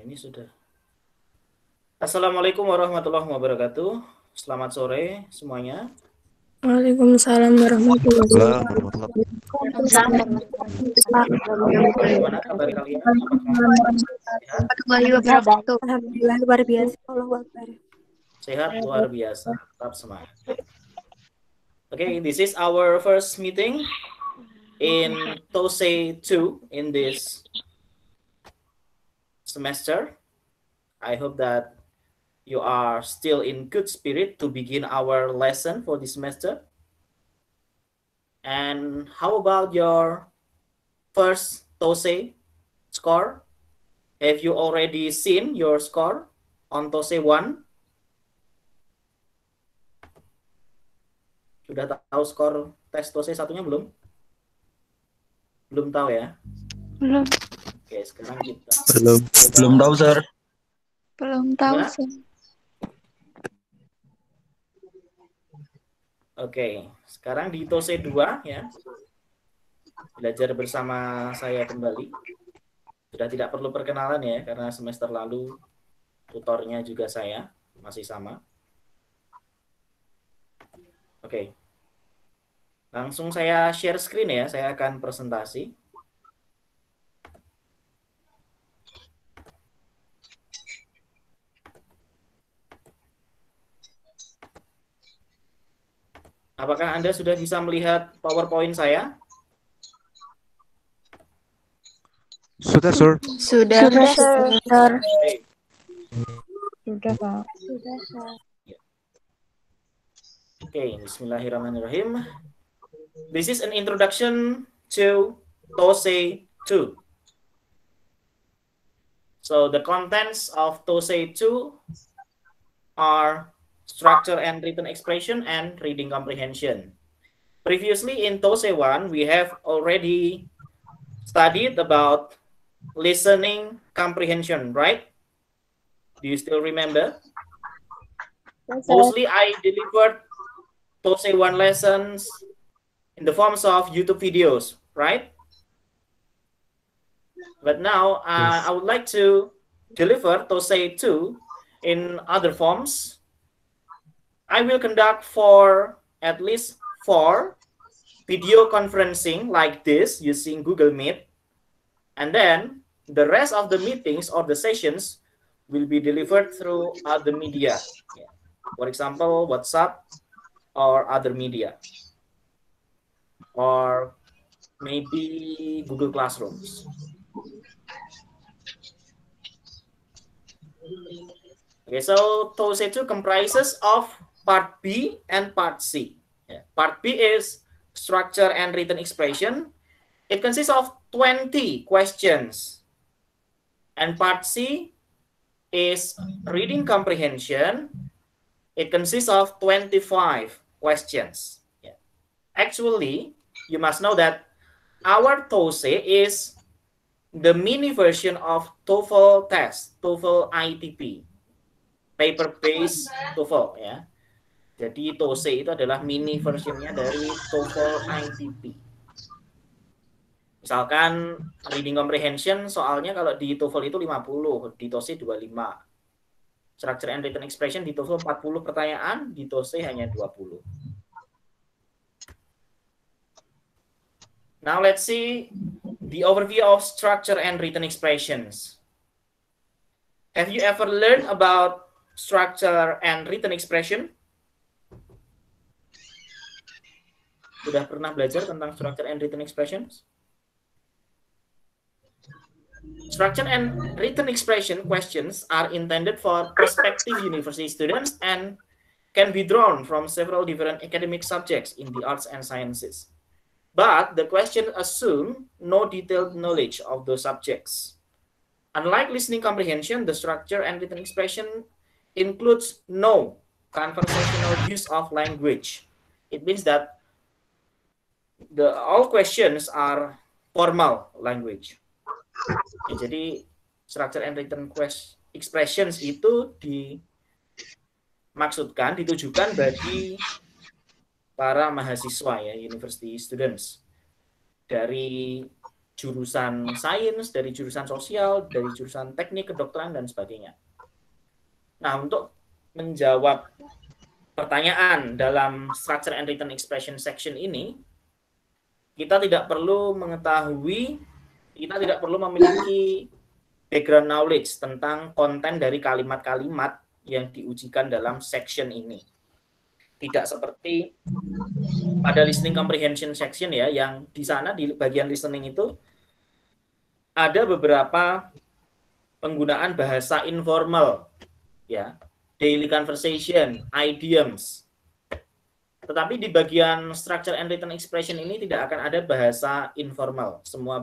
ini sudah. Assalamualaikum warahmatullahi wabarakatuh. Selamat sore semuanya. Waalaikumsalam warahmatullahi wabarakatuh. Bagaimana kabar kalian? Sehat? Alhamdulillah luar biasa. Allahu Akbar. Sehat luar biasa. Tetap semangat. Okay, this is our first meeting in TOSE 2 in this semester. I hope that you are still in good spirit to begin our lesson for this semester. And how about your first TOSE score? Have you already seen your score on TOSE 1? Sudah tahu skor tes TOSE satunya belum? Belum tahu ya? Belum. Oke, sekarang kita belum tahu, Sir. Belum tahu, Gimana? Sir. Oke, sekarang di TOSE 2 ya. Belajar bersama saya kembali. Sudah tidak perlu perkenalan ya, karena semester lalu tutornya juga saya, masih sama. Oke. Langsung saya share screen ya, saya akan presentasi. Apakah Anda sudah bisa melihat PowerPoint saya? Sudah, Sir. Sudah, Sir. Oke. Sudah, Pak. Okay, bismillahirrahmanirrahim. This is an introduction to TOSE 2. So the contents of TOSE 2 are structure and written expression and reading comprehension. Previously in TOSE 1, we have already studied about listening comprehension, right? Do you still remember? Mostly I delivered TOSE 1 lessons in the forms of YouTube videos, right? But now I would like to deliver TOSE 2 in other forms. I will conduct for at least 4 video conferencing like this using Google Meet. And then the rest of the meetings or the sessions will be delivered through other media. For example, WhatsApp or other media. Or maybe Google Classrooms. Okay, so TOSE 2 comprises of Part B and Part C. Part B is structure and written expression. It consists of 20 questions. And Part C is reading comprehension. It consists of 25 questions. Actually, you must know that our TOSE is the mini version of TOEFL test, TOEFL ITP, paper-based TOEFL ya. Jadi TOSE itu adalah mini versionnya dari TOEFL ITP. Misalkan reading comprehension soalnya kalau di TOEFL itu 50, di TOSE 25. Structure and written expression di TOEFL 40 pertanyaan, di TOSE hanya 20. Now let's see the overview of structure and written expressions. Have you ever learned about structure and written expression? Sudah pernah belajar tentang structure and written expressions? Structure and written expression questions are intended for prospective university students and can be drawn from several different academic subjects in the arts and sciences. But the question assumes no detailed knowledge of those subjects. Unlike listening comprehension, the structure and written expression includes no conversational use of language. It means that all questions are formal language. Ya, jadi structure and written expressions itu ditujukan bagi para mahasiswa ya, university students dari jurusan sains, dari jurusan sosial, dari jurusan teknik, kedokteran, dan sebagainya. Nah, untuk menjawab pertanyaan dalam structure and written expression section ini, kita tidak perlu memiliki background knowledge tentang konten dari kalimat-kalimat yang diujikan dalam section ini. Tidak seperti pada listening comprehension section ya, yang di sana di bagian listening itu ada beberapa penggunaan bahasa informal ya, daily conversation, idioms. Tetapi di bagian structure and written expression ini tidak akan ada bahasa informal. Semua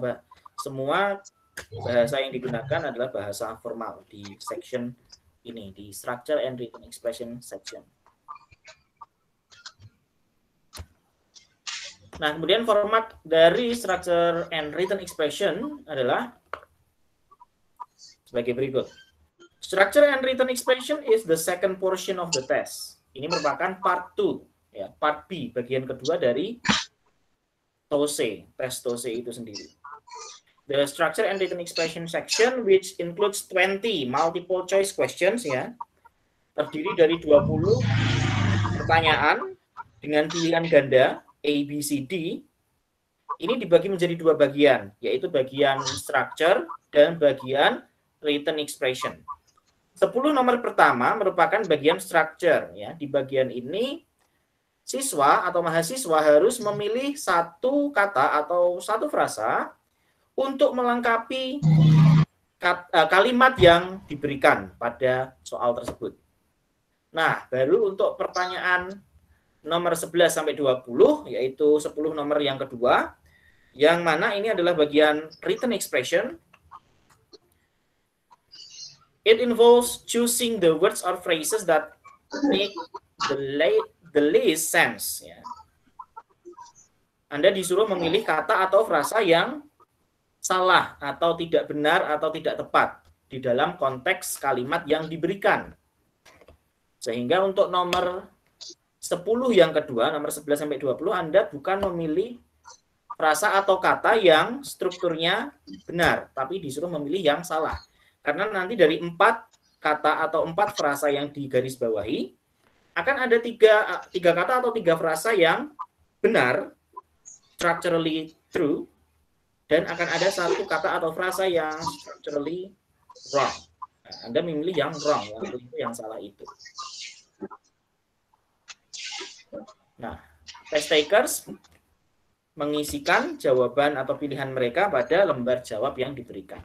bahasa yang digunakan adalah bahasa formal di section ini, di structure and written expression section. Nah, kemudian format dari structure and written expression adalah sebagai berikut. Structure and written expression is the second portion of the test. Ini merupakan part 2, ya, part B, bagian kedua dari TOSE, tes TOSE itu sendiri. The structure and written expression section, which includes 20 multiple choice questions, ya, terdiri dari 20 pertanyaan dengan pilihan ganda A, B, C, D. Ini dibagi menjadi 2 bagian, yaitu bagian structure dan bagian written expression. 10 nomor pertama merupakan bagian structure, ya. Di bagian ini siswa atau mahasiswa harus memilih satu kata atau satu frasa untuk melengkapi kalimat yang diberikan pada soal tersebut. Nah, baru untuk pertanyaan nomor 11 sampai 20, yaitu 10 nomor yang kedua, yang mana ini adalah bagian written expression. It involves choosing the words or phrases that make the least sense. Ya. Anda disuruh memilih kata atau frasa yang salah atau tidak benar atau tidak tepat di dalam konteks kalimat yang diberikan. Sehingga untuk nomor 10 yang kedua, nomor 11 sampai 20, Anda bukan memilih frasa atau kata yang strukturnya benar, tapi disuruh memilih yang salah. Karena nanti dari 4 kata atau 4 frasa yang digarisbawahi, akan ada 3 kata atau 3 frasa yang benar, structurally true, dan akan ada 1 kata atau frasa yang structurally wrong. Nah, Anda memilih yang wrong, yang salah itu. Nah, test takers mengisikan jawaban atau pilihan mereka pada lembar jawab yang diberikan.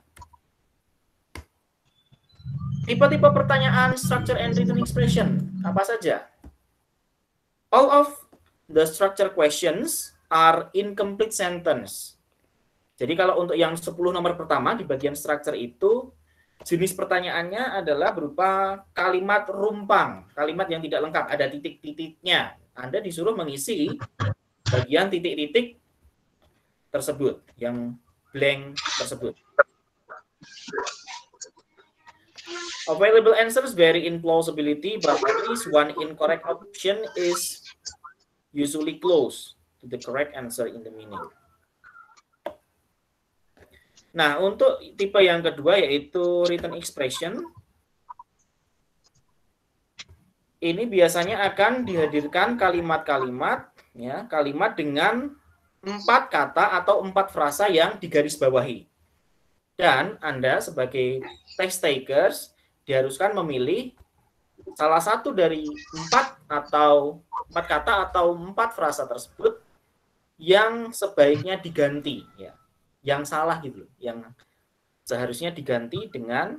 Tipe-tipe pertanyaan structure and written expression apa saja? All of the structure questions are incomplete sentence. Jadi kalau untuk yang 10 nomor pertama di bagian structure itu, jenis pertanyaannya adalah berupa kalimat rumpang, kalimat yang tidak lengkap, ada titik-titiknya. Anda disuruh mengisi bagian titik-titik tersebut, yang blank tersebut. Available answers vary in plausibility, but at least one incorrect option is usually close to the correct answer in the meaning. Nah, untuk tipe yang kedua yaitu written expression, ini biasanya akan dihadirkan kalimat-kalimat, ya, kalimat dengan 4 kata atau 4 frasa yang digarisbawahi. Dan Anda sebagai test takers diharuskan memilih salah satu dari 4 kata atau 4 frasa tersebut yang sebaiknya diganti, ya. Yang salah gitu, yang seharusnya diganti dengan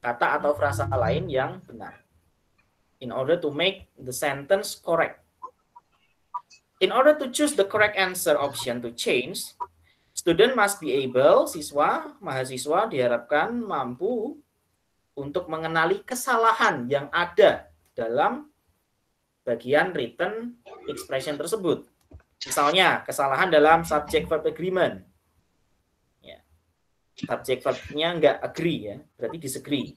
kata atau frasa lain yang benar. In order to make the sentence correct. In order to choose the correct answer option to change, student must be able, mahasiswa diharapkan mampu untuk mengenali kesalahan yang ada dalam bagian written expression tersebut. Misalnya, kesalahan dalam subject-verb agreement. Ya. Subject-verbnya nggak agree, ya, berarti disagree.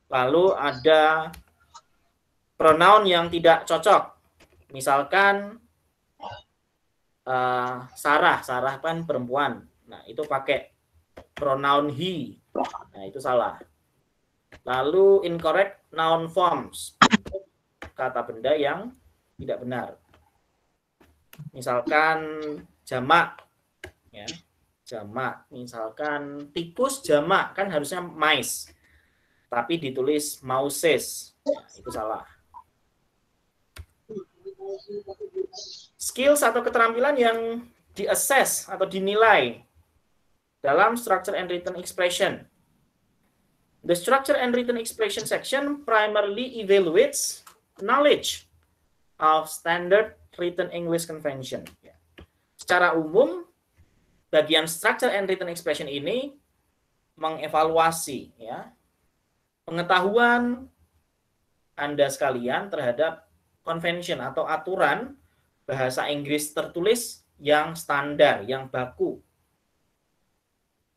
Lalu ada pronoun yang tidak cocok. Misalkan Sarah kan perempuan. Nah, itu pakai pronoun he. Nah, itu salah. Lalu incorrect noun forms. Kata benda yang tidak benar. Misalkan jamak, ya, jamak. Misalkan tikus jamak kan harusnya mice, tapi ditulis mouses. Nah, itu salah. Skills atau keterampilan yang di-assess atau dinilai dalam structure and written expression. The structure and written expression section primarily evaluates knowledge of standard written English convention. Secara umum, bagian structure and written expression ini mengevaluasi ya pengetahuan Anda sekalian terhadap convention atau aturan bahasa Inggris tertulis yang standar, yang baku.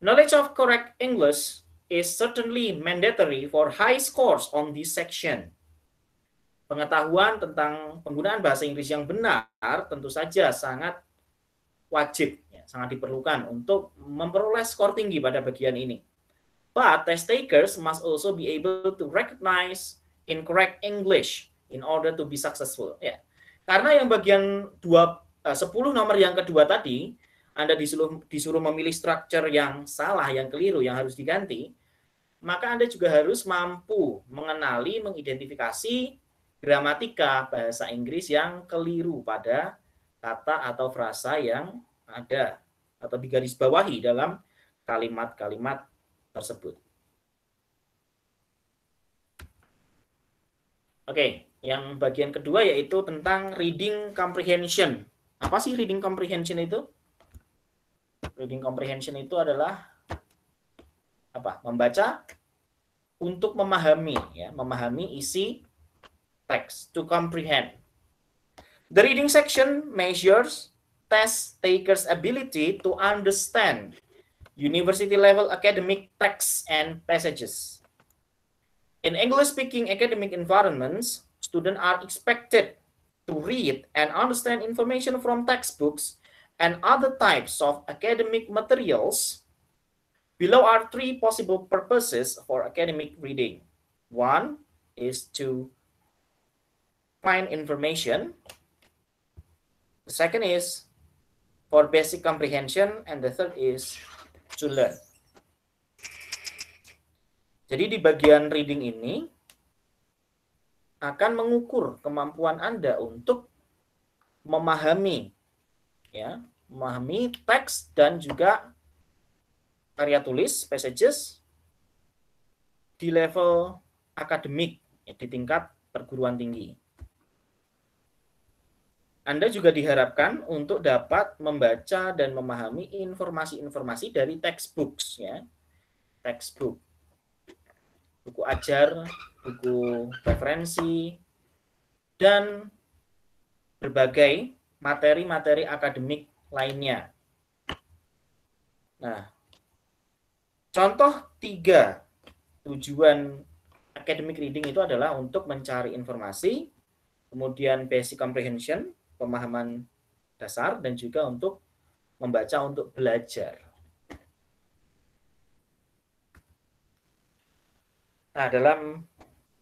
Knowledge of correct English is certainly mandatory for high scores on this section. Pengetahuan tentang penggunaan bahasa Inggris yang benar tentu saja sangat wajib, ya, sangat diperlukan untuk memperoleh skor tinggi pada bagian ini. But test takers must also be able to recognize incorrect English in order to be successful. Ya. Karena yang bagian 10 nomor yang kedua tadi, Anda disuruh memilih structure yang salah, yang keliru, yang harus diganti, maka Anda juga harus mampu mengenali, mengidentifikasi gramatika bahasa Inggris yang keliru pada kata atau frasa yang ada atau digarisbawahi dalam kalimat-kalimat tersebut. Oke, yang bagian kedua yaitu tentang reading comprehension. Apa sih reading comprehension itu? Reading comprehension itu adalah apa? Membaca untuk memahami, ya, memahami isi teks, to comprehend. The reading section measures test takers' ability to understand university-level academic texts and passages. In English-speaking academic environments, students are expected to read and understand information from textbooks and other types of academic materials. Below are 3 possible purposes for academic reading. One is to find information. The second is for basic comprehension, and the third is to learn. Jadi di bagian reading ini akan mengukur kemampuan Anda untuk memahami, ya, memahami teks dan juga karya tulis, passages di level akademik, ya, di tingkat perguruan tinggi. Anda juga diharapkan untuk dapat membaca dan memahami informasi-informasi dari textbooks, ya. Textbook. Buku ajar, buku referensi, dan berbagai materi-materi akademik lainnya. Nah, contoh 3 tujuan academic reading itu adalah untuk mencari informasi, kemudian basic comprehension, pemahaman dasar, dan juga untuk membaca untuk belajar. Nah, dalam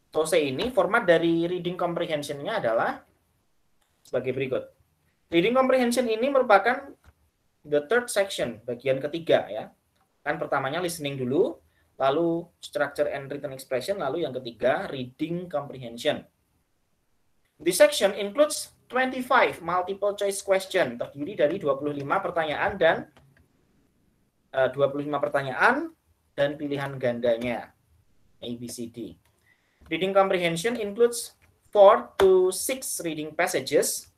TOSE ini, format dari reading comprehension-nya adalah sebagai berikut. Reading comprehension ini merupakan the third section, bagian ketiga, ya. Kan pertamanya listening dulu, lalu structure and written expression, lalu yang ketiga reading comprehension. This section includes 25 multiple choice question, terdiri dari 25 pertanyaan dan 25 pertanyaan dan pilihan gandanya. ABCD. Reading comprehension includes 4 to 6 reading passages,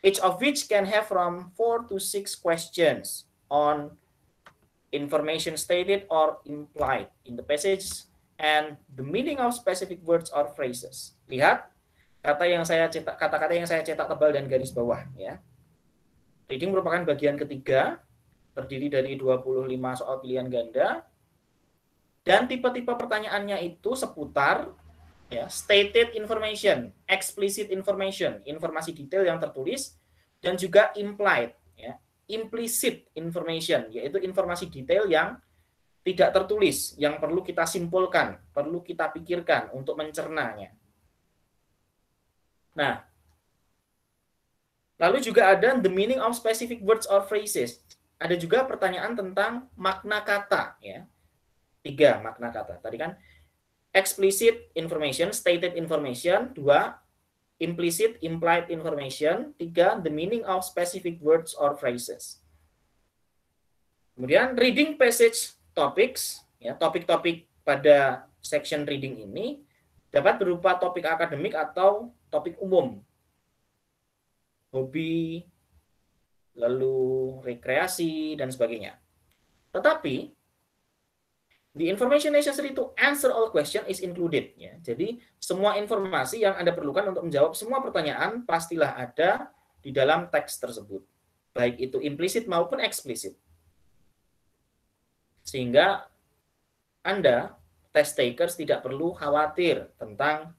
each of which can have from 4 to 6 questions on information stated or implied in the passage and the meaning of specific words or phrases. Lihat kata-kata yang saya cetak tebal dan garis bawah, ya. Reading merupakan bagian ketiga, terdiri dari 25 soal pilihan ganda. Dan tipe-tipe pertanyaannya itu seputar, ya, stated information, explicit information, informasi detail yang tertulis, dan juga implied, ya, implicit information, yaitu informasi detail yang tidak tertulis, yang perlu kita simpulkan, perlu kita pikirkan untuk mencernanya. Nah, lalu juga ada the meaning of specific words or phrases. Ada juga pertanyaan tentang makna kata, ya. 3 makna kata. Tadi kan explicit information, stated information, 2 implicit, implied information, 3 the meaning of specific words or phrases. Kemudian reading passage topics, ya, topik-topik pada section reading ini dapat berupa topik akademik atau topik umum, hobi, lalu rekreasi dan sebagainya. Tetapi the information necessary to answer all question is included, ya. Jadi semua informasi yang Anda perlukan untuk menjawab semua pertanyaan pastilah ada di dalam teks tersebut, baik itu implisit maupun eksplisit. Sehingga Anda, test takers, tidak perlu khawatir tentang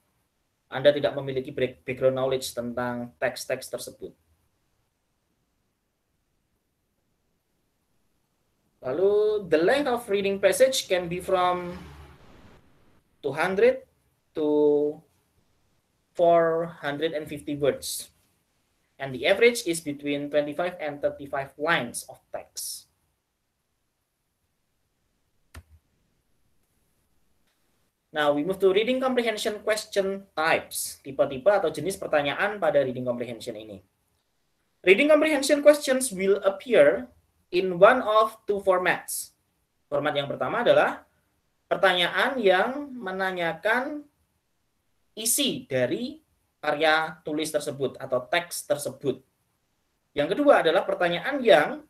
Anda tidak memiliki background knowledge tentang teks-teks tersebut. Lalu, the length of reading passage can be from 200 to 450 words. And the average is between 25 and 35 lines of text. Now, we move to reading comprehension question types. Tipe-tipe atau jenis pertanyaan pada reading comprehension ini. Reading comprehension questions will appear in one of 2 formats. Format yang pertama adalah pertanyaan yang menanyakan isi dari karya tulis tersebut atau teks tersebut. Yang kedua adalah pertanyaan yang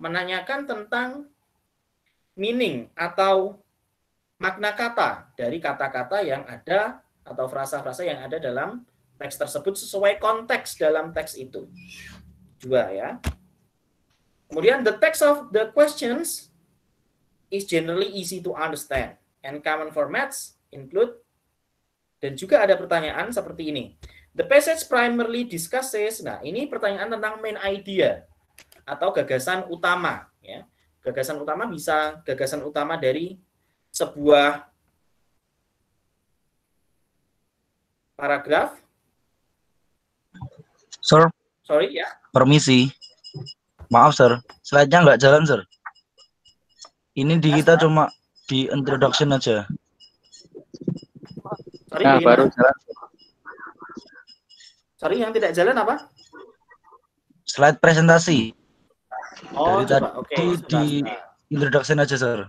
menanyakan tentang meaning atau makna kata dari kata-kata yang ada atau frasa-frasa yang ada dalam teks tersebut sesuai konteks dalam teks itu. 2, ya. Kemudian the text of the questions is generally easy to understand and common formats include, dan juga ada pertanyaan seperti ini. The passage primarily discusses, nah ini pertanyaan tentang main idea atau gagasan utama, ya. Gagasan utama bisa gagasan utama dari sebuah paragraf. Sir, Sorry, ya. permisi. Maaf, Sir. Slide-nya nggak jalan, Sir. Ini di kita cuma di introduction aja. Sorry, Nah, baru jalan. Sorry, yang tidak jalan apa? Slide presentasi. Oh, Dari coba. Oke, tadi di introduction aja, Sir.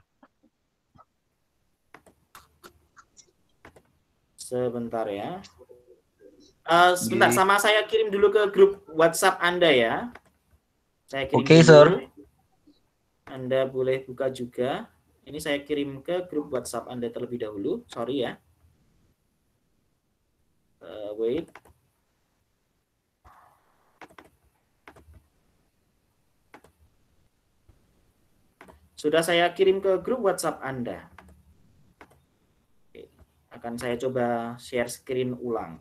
Sebentar ya. Sebentar, sama saya kirim dulu ke grup WhatsApp Anda ya. Saya kirim Oke, dulu. Sir. Anda boleh buka juga. Ini saya kirim ke grup WhatsApp Anda terlebih dahulu. Sorry ya. Wait. Sudah saya kirim ke grup WhatsApp Anda. Akan saya coba share screen ulang.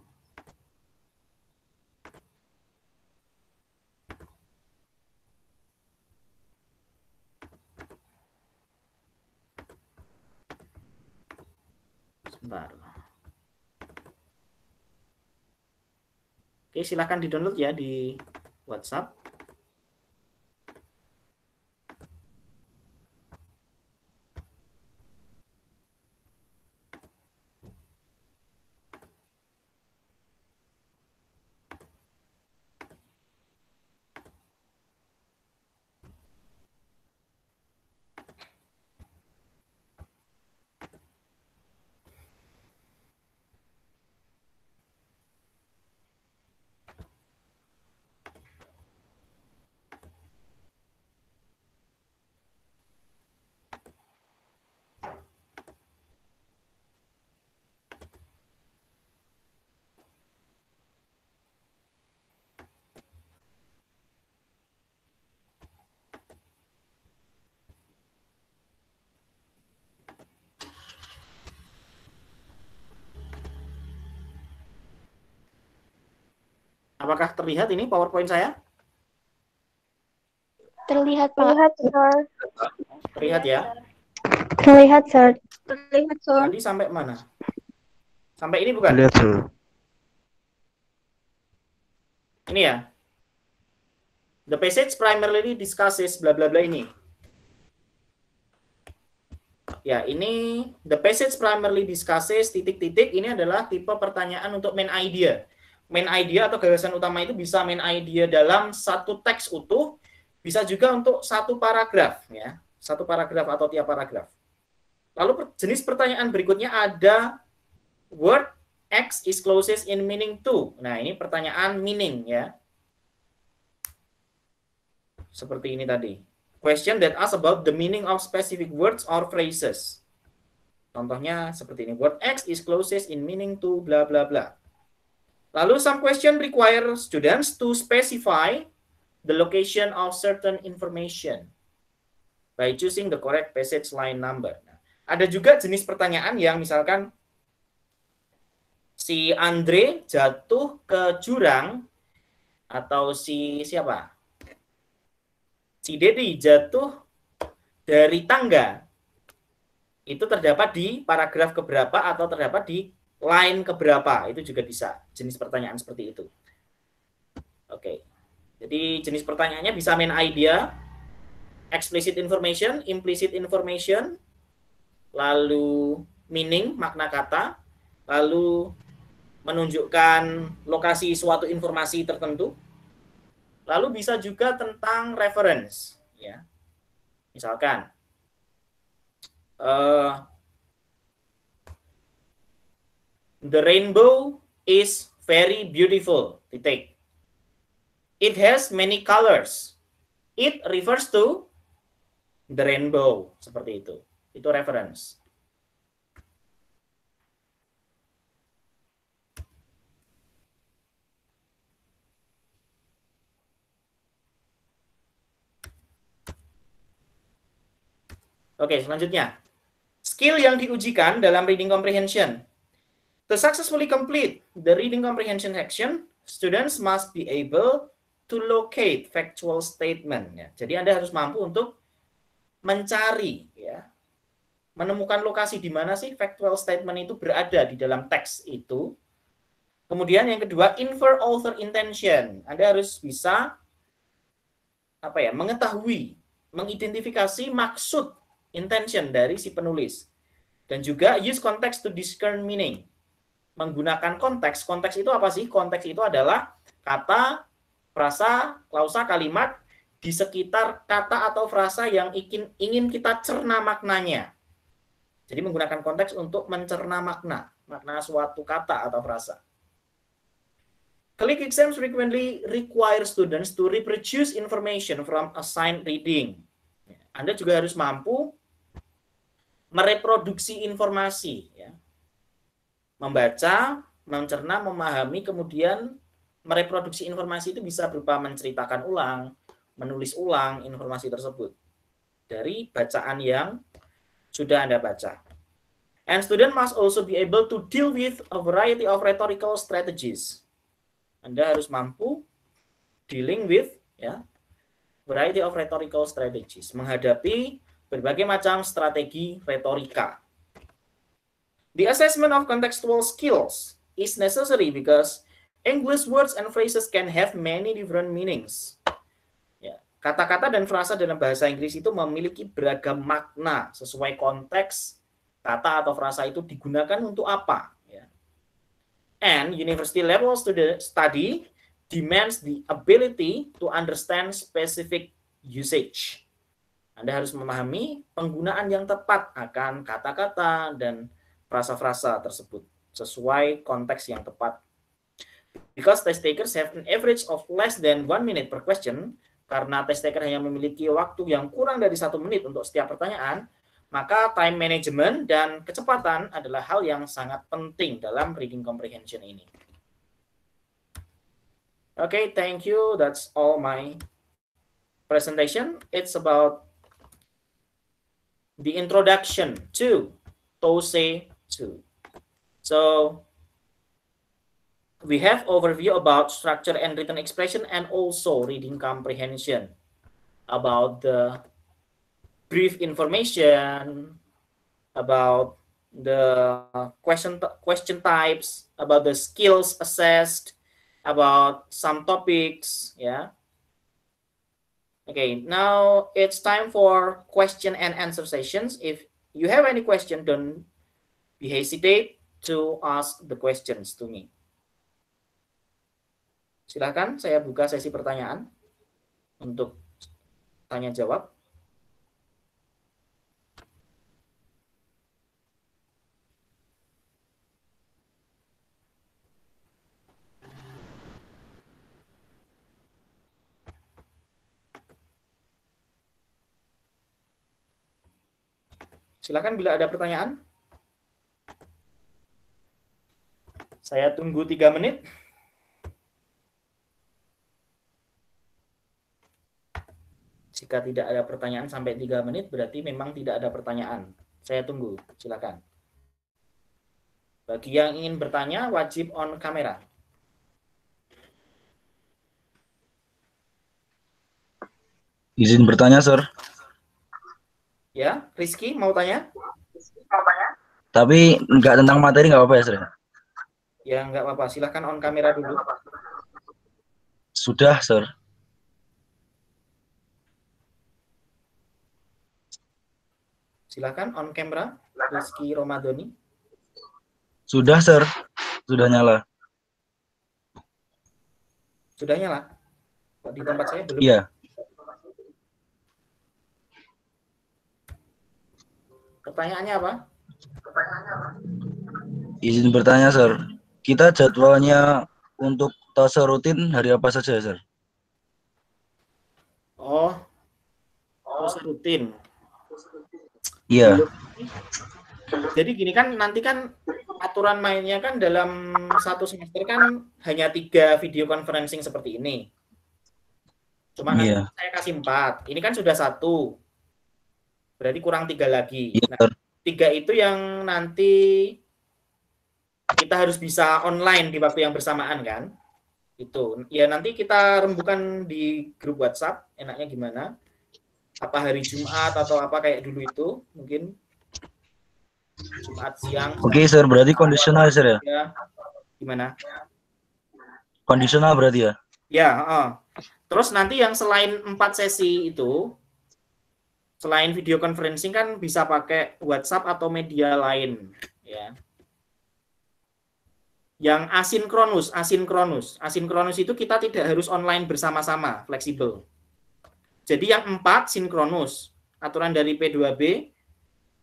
Sebentar. Oke, silakan di-download ya di WhatsApp. Apakah terlihat ini PowerPoint saya? Terlihat, Pak. Terlihat, Sir. Terlihat ya. Terlihat, Sir. Terlihat, Sir. Tadi sampai mana? Sampai ini bukan? Lihat, Sir. Ini ya. The passage primarily discusses bla bla bla ini. Ya, ini the passage primarily discusses titik-titik ini adalah tipe pertanyaan untuk main idea. Main idea atau gagasan utama itu bisa main idea dalam satu teks utuh, bisa juga untuk satu paragraf ya. Satu paragraf atau tiap paragraf. Lalu jenis pertanyaan berikutnya ada word X is closest in meaning to. Nah, ini pertanyaan meaning ya. Seperti ini tadi. Question that asks about the meaning of specific words or phrases. Contohnya seperti ini. Word X is closest in meaning to bla bla bla. Lalu some question require students to specify the location of certain information by choosing the correct passage line number. Nah, ada juga jenis pertanyaan yang misalkan si Andre jatuh ke jurang atau si siapa? Si Dedi jatuh dari tangga. Itu terdapat di paragraf keberapa atau terdapat di line keberapa. Itu juga bisa jenis pertanyaan seperti itu. Oke. Jadi jenis pertanyaannya bisa main idea, explicit information, implicit information, lalu meaning, makna kata, lalu menunjukkan lokasi suatu informasi tertentu. Lalu bisa juga tentang reference, ya. Misalkan, the rainbow is very beautiful. Titik. It has many colors. It refers to the rainbow. Seperti itu. Itu reference. Oke, selanjutnya. Skill yang diujikan dalam reading comprehension. To successfully complete the reading comprehension section, students must be able to locate factual statement. Ya. Jadi Anda harus mampu untuk mencari, ya, menemukan lokasi di mana sih factual statement itu berada di dalam teks itu. Kemudian yang kedua, infer author intention. Anda harus bisa mengetahui, mengidentifikasi maksud intention dari si penulis. Dan juga use context to discern meaning. Menggunakan konteks. Konteks itu apa sih? Konteks itu adalah kata, frasa, klausa, kalimat di sekitar kata atau frasa yang ingin kita cerna maknanya. Jadi menggunakan konteks untuk mencerna makna suatu kata atau frasa. Click exams frequently require students to reproduce information from assigned reading. Anda juga harus mampu mereproduksi informasi, ya. Membaca, mencerna, memahami, kemudian mereproduksi informasi itu bisa berupa menceritakan ulang, menulis ulang informasi tersebut dari bacaan yang sudah Anda baca. And student must also be able to deal with a variety of rhetorical strategies. Anda harus mampu dealing with, ya, variety of rhetorical strategies, menghadapi berbagai macam strategi retorika. The assessment of contextual skills is necessary because English words and phrases can have many different meanings. Ya, kata-kata dan frasa dalam bahasa Inggris itu memiliki beragam makna sesuai konteks kata atau frasa itu digunakan untuk apa. Ya. And university level study demands the ability to understand specific usage. Anda harus memahami penggunaan yang tepat akan kata-kata dan frasa-frasa tersebut sesuai konteks yang tepat. Because test takers have an average of less than 1 minute per question, karena test taker hanya memiliki waktu yang kurang dari 1 menit untuk setiap pertanyaan, maka time management dan kecepatan adalah hal yang sangat penting dalam reading comprehension ini. Okay, thank you. That's all my presentation. It's about the introduction to TOSE 2. So we have overview about structure and written expression and also reading comprehension. about the brief information, about the question types, about the skills assessed, about some topics, yeah. Okay, now it's time for question and answer sessions. If you have any question, don't be hesitate to ask the questions to me. Silakan, saya buka sesi pertanyaan untuk tanya jawab. Silakan bila ada pertanyaan. Saya tunggu 3 menit. Jika tidak ada pertanyaan sampai 3 menit, berarti memang tidak ada pertanyaan. Saya tunggu, silakan. Bagi yang ingin bertanya, wajib on kamera. Izin bertanya, Sir. Ya, Rizky mau tanya? Tapi nggak tentang materi nggak apa-apa ya, Sir? Ya, nggak apa-apa. Silakan on kamera dulu. Sudah, Sir. Silakan on camera, Rizky Romadoni. Sudah, Sir. Sudah nyala. Sudah nyala? Kok di tempat saya belum? Iya. Pertanyaannya apa? Izin bertanya, Sir. Kita jadwalnya untuk tase rutin hari apa saja, Sir? Oh, tase rutin. Iya. Jadi gini kan, nanti kan aturan mainnya kan dalam satu semester kan hanya 3 video conferencing seperti ini. Cuma nanti Iya. saya kasih 4. Ini kan sudah 1. Berarti kurang 3 lagi. Iya, Nah, Sir. 3 itu yang nanti kita harus bisa online di waktu yang bersamaan kan? Itu. Ya nanti kita rembukan di grup WhatsApp, enaknya gimana? Apa hari Jumat atau apa kayak dulu itu, mungkin Jumat siang. Oke, Sir. Berarti kondisional, Sir, ya? Ya. Gimana? Kondisional berarti ya? Ya, terus nanti yang selain 4 sesi itu, selain video conferencing kan bisa pakai WhatsApp atau media lain, ya. Yang asinkronus itu kita tidak harus online bersama-sama, fleksibel. Jadi yang 4 sinkronus, aturan dari P2B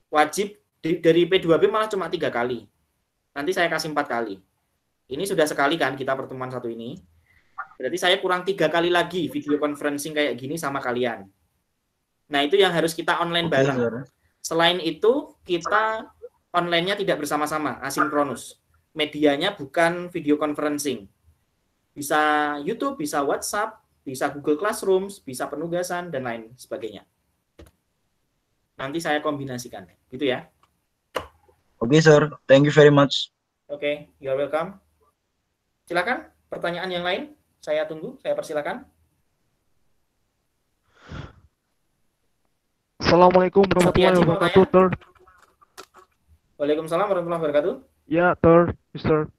wajib dari P2B malah cuma 3 kali. Nanti saya kasih 4 kali. Ini sudah sekali kan kita pertemuan satu ini. Berarti saya kurang 3 kali lagi video conferencing kayak gini sama kalian. Nah, itu yang harus kita online bareng. Sir. Selain itu, kita online-nya tidak bersama-sama, asinkronus. Medianya bukan video conferencing. Bisa YouTube, bisa WhatsApp, bisa Google Classroom, bisa penugasan, dan lain sebagainya. Nanti saya kombinasikan. Gitu ya. Oke, Sir. Thank you very much. Oke, you're welcome. Silakan, pertanyaan yang lain. Saya tunggu, saya persilakan. Assalamualaikum warahmatullahi Setiaji mau wabarakatuh, Tor. Waalaikumsalam warahmatullahi wabarakatuh. Ya, Tor, Mister.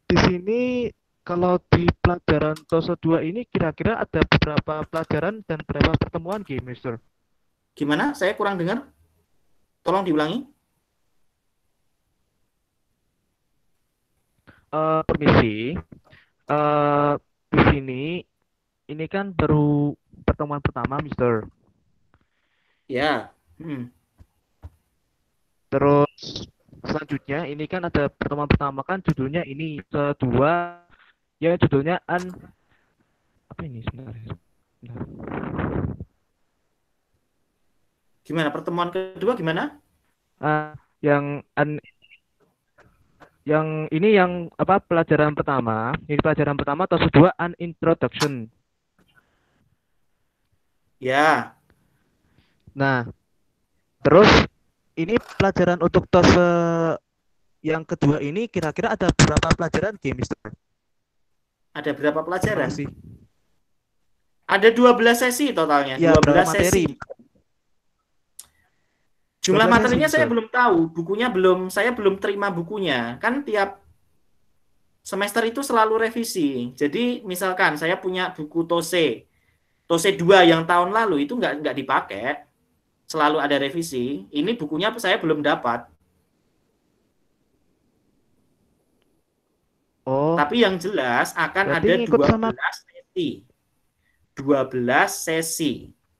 Di sini kalau di pelajaran TOSO 2 ini kira-kira ada beberapa pelajaran dan berapa pertemuan game, Mister? Gimana? Saya kurang dengar. Tolong diulangi. Permisi. Di sini ini kan baru pertemuan pertama, Mister. Ya. Terus selanjutnya ini kan ada pertemuan pertama kan judulnya ini, kedua ya judulnya apa ini sebenarnya? Gimana pertemuan kedua gimana? Yang ini yang apa pelajaran pertama? Ini pelajaran pertama atau kedua an introduction. Ya. Nah, terus ini pelajaran untuk TOSE yang kedua ini kira-kira ada berapa pelajaran game, Mister? Ada berapa pelajaran? Terima kasih. Ada 12 sesi totalnya, Ya, berapa 12 materi? sesi. Jumlah 12 materinya sesi, saya Sir. belum tahu, saya belum terima bukunya. Kan tiap semester itu selalu revisi. Jadi misalkan saya punya buku TOSE 2 yang tahun lalu itu nggak dipakai, selalu ada revisi. Ini bukunya saya belum dapat. Oh, Tapi yang jelas akan berarti ada ngikut sama 12 sesi. 12 sesi.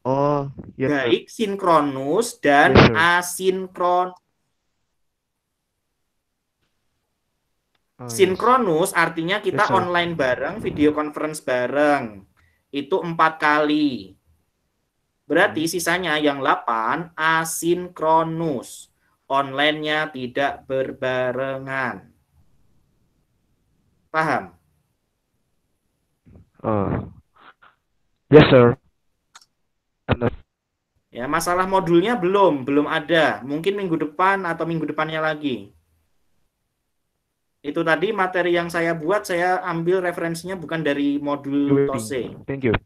Oh, yes, sir. Baik sinkronus dan Yes, sir. asinkron. Oh, yes. Sinkronus artinya kita Yes, sir. online bareng, video conference bareng. Itu 4 kali. Berarti sisanya yang 8 asinkronus. Online-nya tidak berbarengan. Paham? Oh, yes, sir. Understood. Ya, masalah modulnya belum ada. Mungkin minggu depan atau minggu depannya lagi. Itu tadi materi yang saya buat, saya ambil referensinya bukan dari modul TOSE. Thank you.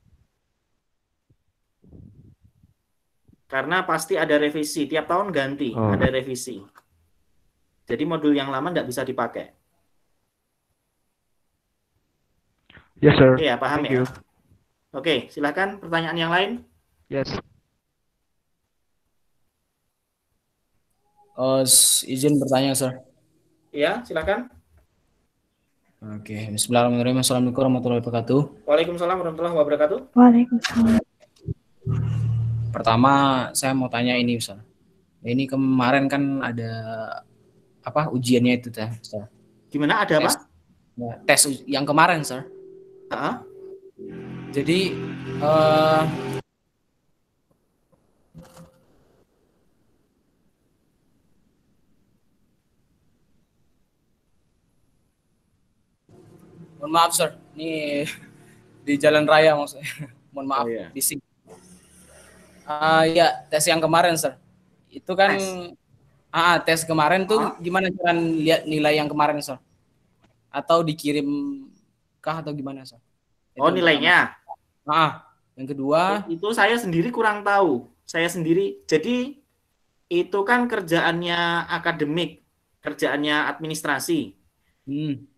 Karena pasti ada revisi. Tiap tahun ganti, Oh. ada revisi. Jadi modul yang lama nggak bisa dipakai. Yes, sir. Oke ya, paham Thank ya? you. Oke, silakan pertanyaan yang lain. Yes. Izin bertanya, Sir. Ya, silakan. Oke, Bismillahirrahmanirrahim. Assalamualaikum warahmatullahi wabarakatuh. Waalaikumsalam warahmatullahi wabarakatuh. Waalaikumsalam. Pertama, saya mau tanya ini, Ustaz. Ini kemarin kan ada apa ujiannya itu, Ustaz? Gimana, ada apa? Tes yang kemarin, Sir. Hah? Jadi mohon maaf, Sir. Ini di jalan raya maksudnya. Mohon maaf, Oh, iya. bising. Ya, tes yang kemarin, Sir. Itu kan tes kemarin tuh gimana cara lihat nilai yang kemarin, Sir? Atau dikirim kah atau gimana, Sir? Oh, nilainya. Yang kedua, itu saya sendiri kurang tahu. Saya sendiri. Jadi itu kan kerjaannya akademik, kerjaannya administrasi.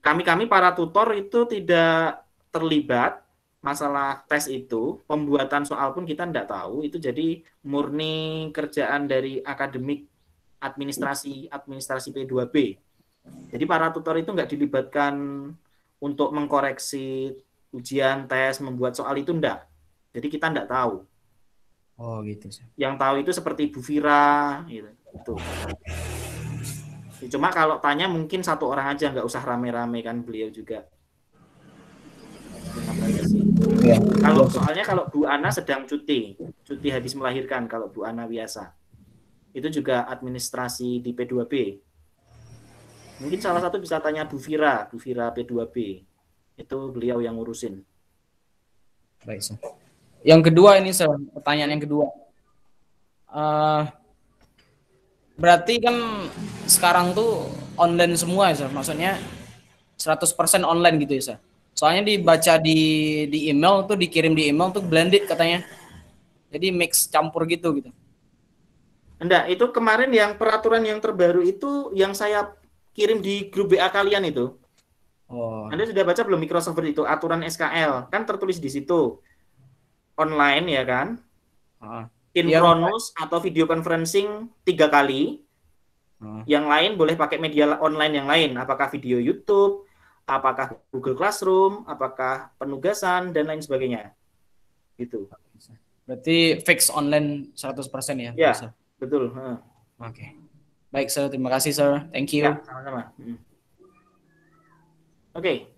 Kami para tutor itu tidak terlibat masalah tes itu. Pembuatan soal pun kita tidak tahu. Itu jadi murni kerjaan dari akademik administrasi P2B. Jadi para tutor itu nggak dilibatkan untuk mengkoreksi ujian, tes, membuat soal itu enggak. Jadi kita enggak tahu. Oh gitu, sih. Yang tahu itu seperti Bu Fira, gitu. Itu. Cuma kalau tanya mungkin satu orang aja, nggak usah rame-rame kan beliau juga. Ya. Kalau Bu Ana sedang cuti habis melahirkan kalau Bu Ana biasa. Itu juga administrasi di P2B. Mungkin salah satu bisa tanya Bu Fira P2B. Itu beliau yang ngurusin. Baik, Sir. Yang kedua ini, Sir, pertanyaan yang kedua. Berarti kan sekarang tuh online semua ya, Sir. Maksudnya 100% online gitu ya, Sir. Soalnya dibaca di email tuh, dikirim di email tuh blended katanya. Jadi mix campur gitu. Enggak, itu kemarin yang peraturan yang terbaru itu yang saya kirim di grup WA kalian itu. Oh. Anda sudah baca belum Microsoft Word itu aturan SKL? Kan tertulis di situ. Online ya kan? Sinkronus atau video conferencing 3 kali. Yang lain boleh pakai media online yang lain. Apakah video YouTube, apakah Google Classroom, apakah penugasan, dan lain sebagainya. Gitu. Berarti fix online 100% ya? Ya, betul. Oke. Baik, Sir. Terima kasih, Sir. Thank you. Ya, sama-sama. Oke.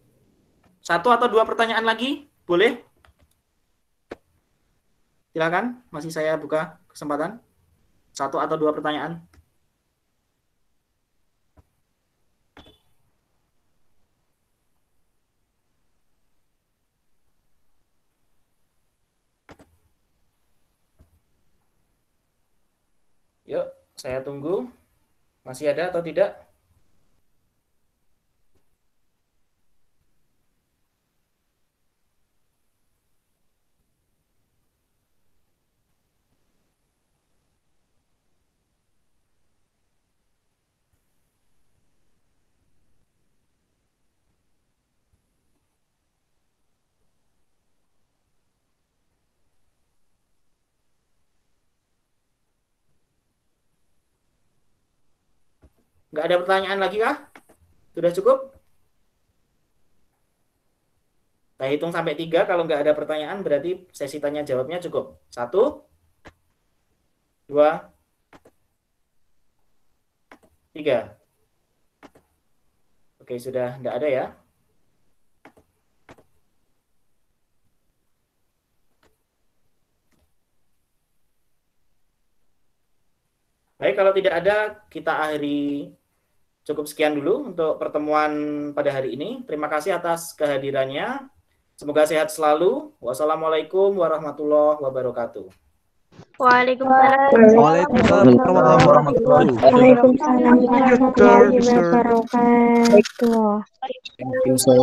1 atau 2 pertanyaan lagi? Boleh? Silakan, masih saya buka kesempatan. 1 atau 2 pertanyaan. Yuk, saya tunggu. Masih ada atau tidak? Nggak ada pertanyaan lagi kah? Sudah cukup? Saya hitung sampai 3. Kalau nggak ada pertanyaan berarti sesi tanya jawabnya cukup. 1, 2, 3. Oke, sudah nggak ada ya. Baik, kalau tidak ada, kita akhiri. Cukup sekian dulu untuk pertemuan pada hari ini. Terima kasih atas kehadirannya. Semoga sehat selalu. Wassalamualaikum warahmatullahi wabarakatuh. Waalaikumsalam. Waalaikumsalam warahmatullahi Waalaikumsalam warahmatullahi wabarakatuh. Thank you, sir.